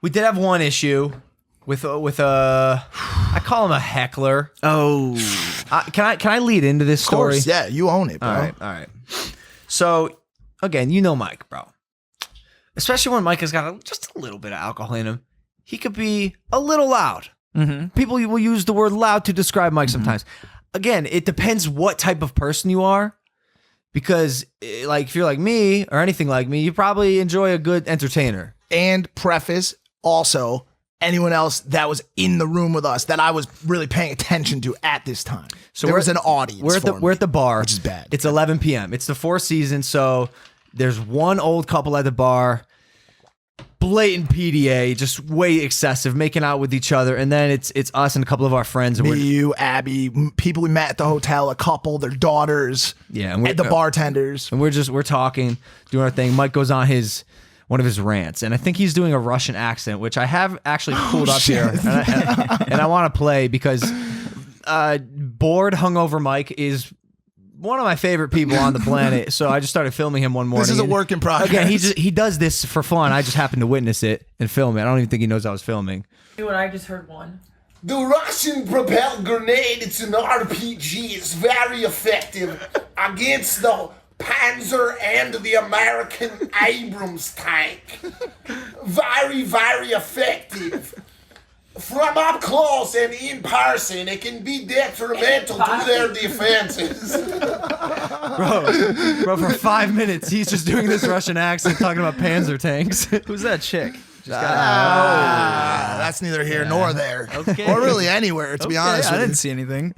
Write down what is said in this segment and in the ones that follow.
We did have one issue with I call him a heckler. Oh, can I lead into this story? Of course, yeah, you own it, bro. All right. So again, you know Mike, bro. Especially when Mike has got just a little bit of alcohol in him, he could be a little loud. mm-hmm. People will use the word loud to describe Mike sometimes. Again, it depends what type of person you are. Because, like, if you're like me or anything like me, you probably enjoy a good entertainer. And preface, also, anyone else that was in the room with us that I was really paying attention to at this time. So there was an audience. We're at the bar, which is bad. It's 11 p.m. It's the Four Seasons, so there's one old couple at the bar, blatant PDA, just way excessive, making out with each other, and then it's us and a couple of our friends. And Me, you, Abby, people we met at the hotel, a couple, their daughters, and the bartenders, and we're talking, doing our thing. Mike goes on one of his rants, and I think he's doing a Russian accent, which I have actually pulled up here, and I want to play because bored, hungover Mike is one of my favorite people on the planet. So I just started filming him one morning. This is a work in progress. Again, he does this for fun. I just happened to witness it and film it. I don't even think he knows I was filming. What I just heard one. The Russian propelled grenade, it's an RPG. It's very effective against the Panzer and the American Abrams tank. Very, very effective. From up close and in person, it can be detrimental to their defenses. Bro, for 5 minutes, he's just doing this Russian accent talking about Panzer tanks. Who's that chick? that's neither here nor there. Okay. Or really anywhere, to be honest I with didn't you. see anything.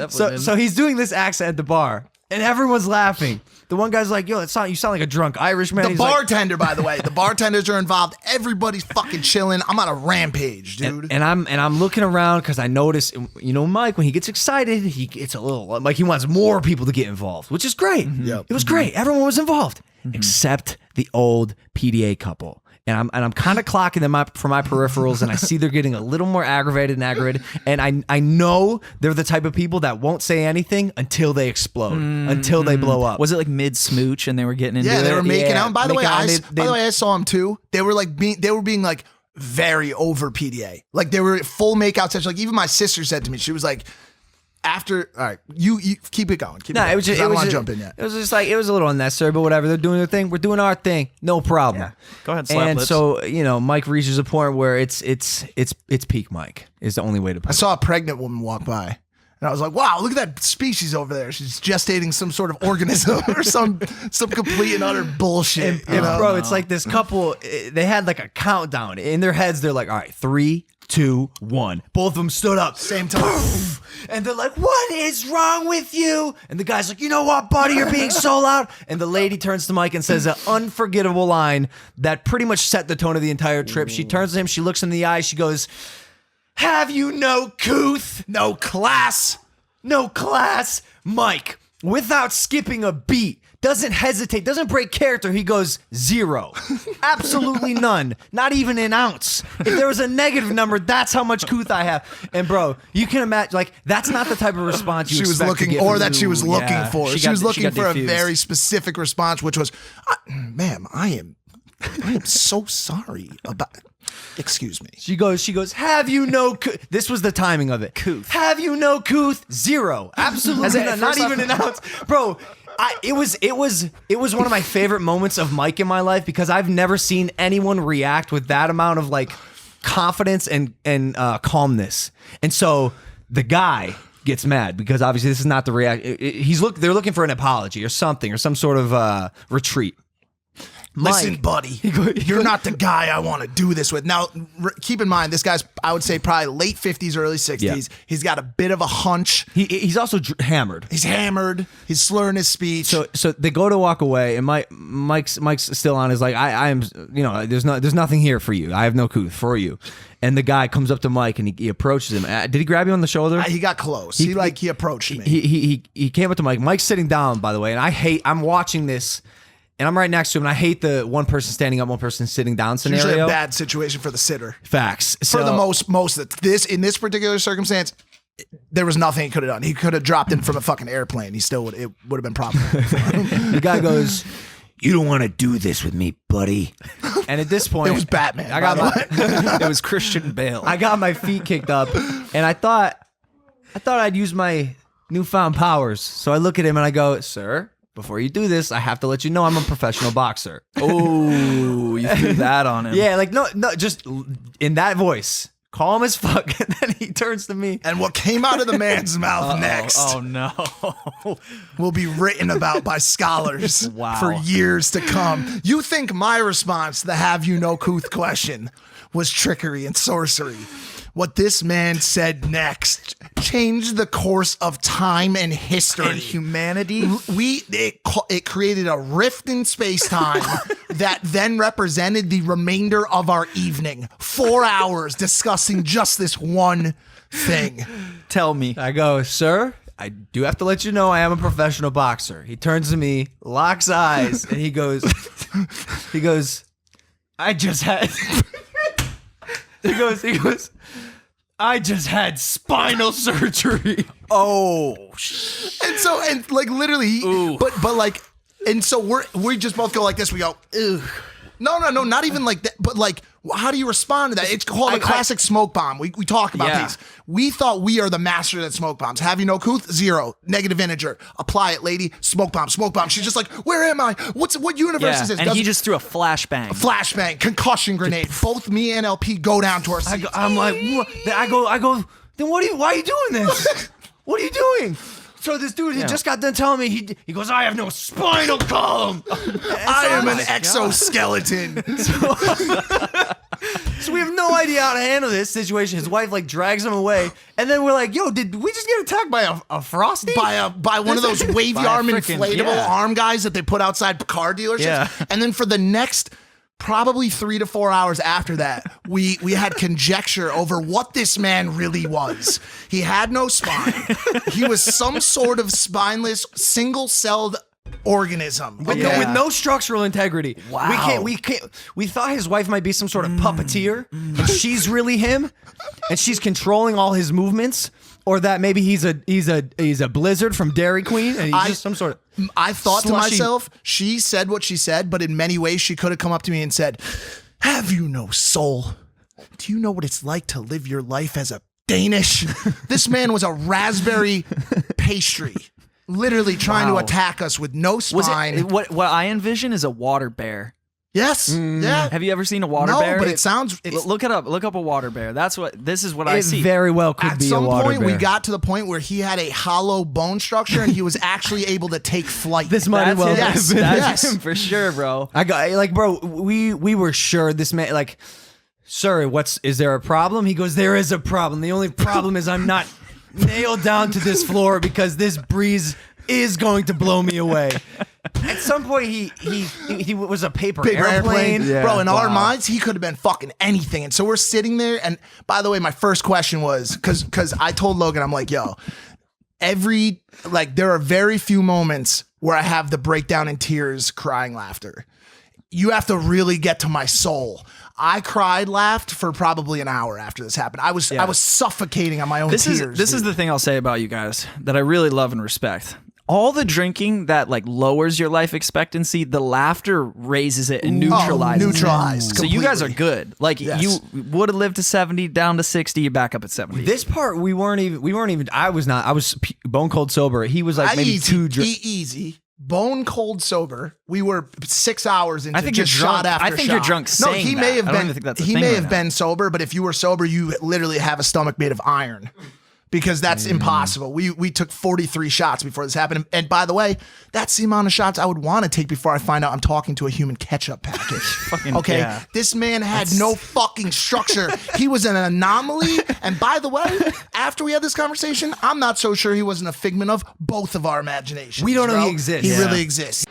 So he's doing this accent at the bar, and everyone's laughing. The one guy's like, "Yo, you sound like a drunk Irishman." The He's bartender, by the way, the bartenders are involved. Everybody's fucking chilling. I'm on a rampage, dude. and I'm looking around because I notice, Mike, when he gets excited, he gets a little like he wants more people to get involved, which is great. Yep. It was great. Everyone was involved except the old PDA couple. And I'm kind of clocking them up for my peripherals, and I see they're getting a little more aggravated, and I know they're the type of people that won't say anything until they explode, until they blow up. Was it like mid smooch and they were getting into it? Yeah, they were making out. By the way, making out. I saw them too. They were like being like very over PDA. Like they were full makeout sessions. Like even my sister said to me, she was like, after, all right, you keep it going. Keep it going, It was just, I don't it was want to just, jump in yet. It was just like, it was a little unnecessary, but whatever. They're doing their thing. We're doing our thing. No problem. Yeah. Go ahead, slap And lips. so, Mike reaches a point where it's peak Mike is the only way to put I saw a pregnant woman walk by, and I was like, wow, look at that species over there. She's gestating some sort of organism or some complete and utter bullshit. Bro, it's like this couple, they had like a countdown. In their heads, they're like, all right, 3, 2, 1. Both of them stood up. Same time. And they're like, what is wrong with you? And the guy's like, you know what, buddy, you're being so loud. And the lady turns to Mike and says an unforgettable line that pretty much set the tone of the entire trip. She turns to him, she looks in the eye, she goes, have you no couth? No class. No class? Mike, without skipping a beat, doesn't hesitate, doesn't break character. He goes 0. Absolutely none. Not even an ounce. If there was a negative number, that's how much couth I have. And bro, you can imagine, like, that's not the type of response you She was expect looking, to get or from that she was looking yeah. for. She was looking for a very specific response, which was, ma'am, I am so sorry about. Excuse me. She goes, have you no couth? This was the timing of it. Couth. Have you no couth? 0. Absolutely none. Not even an ounce. Bro, it was one of my favorite moments of Mike in my life because I've never seen anyone react with that amount of like confidence and calmness. And so the guy gets mad because obviously this is not the react. They're looking for an apology or something or some sort of retreat. Listen, Mike, buddy, you're not the guy I want to do this with. Now, keep in mind, this guy's, I would say, probably late 50s, early 60s. Yeah. He's got a bit of a hunch. He's also hammered. He's hammered. He's slurring his speech. So they go to walk away, and Mike's still on. Is like, I am, there's nothing here for you. I have no couth for you. And the guy comes up to Mike and he approaches him. Did he grab you on the shoulder? He got close. He approached me. He came up to Mike. Mike's sitting down, by the way, and I'm watching this. And I'm right next to him, and I hate the one person standing up, one person sitting down scenario. Usually a bad situation for the sitter. Facts. For the most of in this particular circumstance, there was nothing he could have done. He could have dropped in from a fucking airplane. It would have been profitable. The guy goes, you don't want to do this with me, buddy. And at this point, It was Batman. I got my It was Christian Bale. I got my feet kicked up, and I thought I'd use my newfound powers. So I look at him and I go, "Sir, before you do this, I have to let you know I'm a professional boxer." Oh, you threw that on him. Yeah, like no, just in that voice, calm as fuck. And then he turns to me. And what came out of the man's mouth next Oh no. will be written about by scholars Wow. for years to come. You think my response to the "Have you no Kuth" question was trickery and sorcery? What this man said next changed the course of time and history. And humanity. It created a rift in space-time that then represented the remainder of our evening. 4 hours discussing just this one thing. Tell me. I go, "Sir, I do have to let you know I am a professional boxer." He turns to me, locks eyes, and he goes, "I just had." He goes, "I just had spinal surgery." Oh, And like literally, but like, and so we just both go like this. We go, "Ugh." No, not even like that. But like, how do you respond to that? It's called a classic smoke bomb. We talk about Yeah. these. We thought we are the masters at smoke bombs. Have you no Kuth? 0. Negative integer. Apply it, lady. Smoke bomb. Smoke bomb. She's just like, "Where am I? What universe yeah. is this?" And he Doesn't- just threw a flashbang. flashbang, concussion grenade. Both me and LP go down to our seats. I'm like, what? I go. Then why are you doing this? What are you doing? So this dude, he just got done telling me, he goes, "I have no spinal column. I am an exoskeleton. So we have no idea how to handle this situation. His wife like drags him away, and then we're like, "Yo, did we just get attacked by a frosty?" by one of those wavy By a arm frickin'- inflatable yeah. arm guys that they put outside car dealerships. Yeah. And then for the next probably 3 to 4 hours after that, we had conjecture over what this man really was. He had no spine. He was some sort of spineless, single-celled organism. With no structural integrity. Wow. We can't. We thought his wife might be some sort of puppeteer, and she's really him, and she's controlling all his movements, or that maybe he's a Blizzard from Dairy Queen, and he's just some sort of. I thought to slushy- myself, she said what she said, but in many ways she could have come up to me and said, "Have you no soul? Do you know what it's like to live your life as a Danish?" This man was a raspberry pastry, literally trying to Wow. attack us with no Was spine. it what I envision is a water bear. Yes. Yeah. Have you ever seen a water No, bear? but it sounds. It's, Look it up. Look up a water bear. This is what I It see. very well could at be some a water point, bear. we got to the point where he had a hollow bone structure and he was actually able to take flight. This might That's well him. have Yes, been. That's yes. him for sure, bro. I got like, bro. We were sure this man like, "Sir, is there a problem?" He goes, "There is a problem. The only problem is I'm not nailed down to this floor because this breeze is going to blow me away." At some point, he was a paper airplane. Yeah. Bro, in our Wow. minds, he could have been fucking anything. And so we're sitting there. And by the way, my first question was because I told Logan, I'm like, "Yo, there are very few moments where I have the breakdown in tears, crying laughter. You have to really get to my soul." I laughed for probably an hour after this happened. I was suffocating on my own This tears. is dude. the thing I'll say about you guys that I really love and respect. All the drinking that like lowers your life expectancy, the laughter raises it and neutralizes it. neutralized So you guys are completely. good. Like Yes. you would have lived to 70, down to 60, you back up at 70. This part we weren't even. I was bone cold sober. He was like maybe easy, 2 drinks. easy. Bone cold sober. We were 6 hours into I think just you're drunk. shot after I think shot. you're drunk No, saying he that. may have I don't been. even think that's a he thing may right have now. been sober, but if you were sober, you literally have a stomach made of iron. Because that's impossible. We took 43 shots before this happened. And by the way, that's the amount of shots I would want to take before I find out I'm talking to a human ketchup package. Okay? yeah. This man had no fucking structure. He was an anomaly. And by the way, after we had this conversation, I'm not so sure he wasn't a figment of both of our imaginations. We don't know bro. he exists. He Yeah. really exists.